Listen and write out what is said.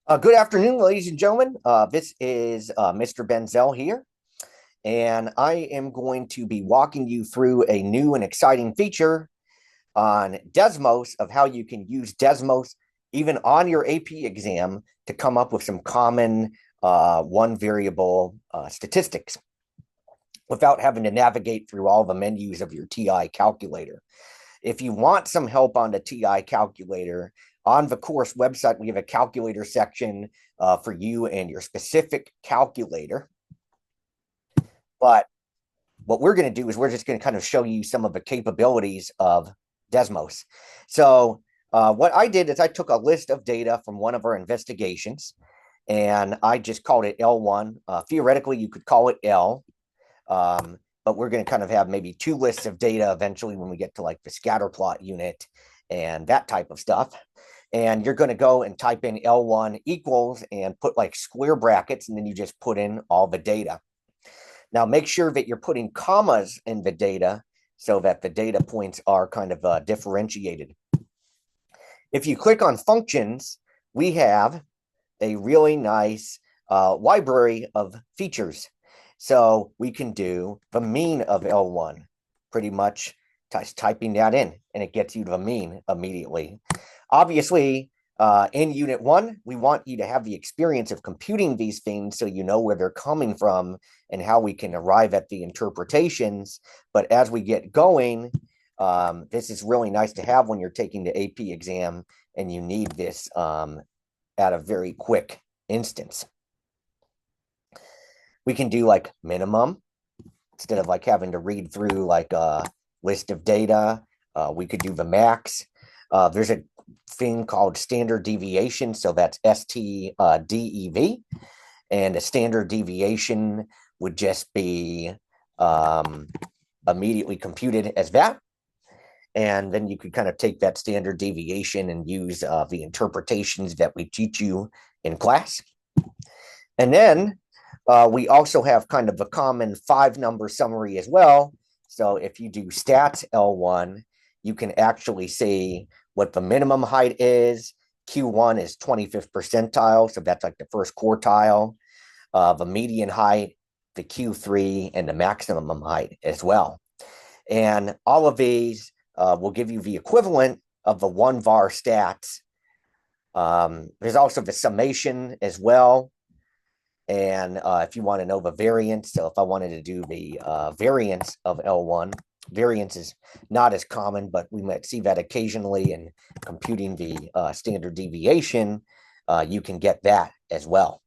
Good afternoon, ladies and gentlemen. This is Mr. Benzel here, and I am going to be walking you through a new and exciting feature on Desmos of how you can use Desmos even on your AP exam to come up with some common one variable statistics without having to navigate through all the menus of your TI calculator. If you want some help on the TI calculator, on the course website, we have a calculator section for you and your specific calculator. But what we're going to do is we're just going to kind of show you some of the capabilities of Desmos. So what I did is I took a list of data from one of our investigations, and I just called it L1. Theoretically, you could call it L. But we're going to kind of have maybe two lists of data eventually when we get to like the scatter plot unit and that type of stuff. And you're going to go and type in L1 equals and put like square brackets, and then you just put in all the data. Now, make sure that you're putting commas in the data so that the data points are kind of differentiated. If you click on functions, we have a really nice library of features. So we can do the mean of L1, pretty much typing that in, and it gets you the mean immediately. Obviously, in Unit 1, we want you to have the experience of computing these things so you know where they're coming from and how we can arrive at the interpretations. But as we get going, this is really nice to have when you're taking the AP exam and you need this at a very quick instance. We can do like minimum instead of like having to read through like a list of data. We could do the max. There's a thing called standard deviation. So that's STDEV. And a standard deviation would just be immediately computed as that. And then you could kind of take that standard deviation and use the interpretations that we teach you in class. And then we also have kind of a common 5-number summary as well. So if you do stats L1, you can actually see what the minimum height is. Q1 is 25th percentile, so that's like the first quartile. The median height, the Q3, and the maximum height as well. And all of these will give you the equivalent of the 1 var stats. There's also the summation as well. And if you want to know the variance, so if I wanted to do the variance of L1, variance is not as common, but we might see that occasionally in computing the standard deviation. You can get that as well.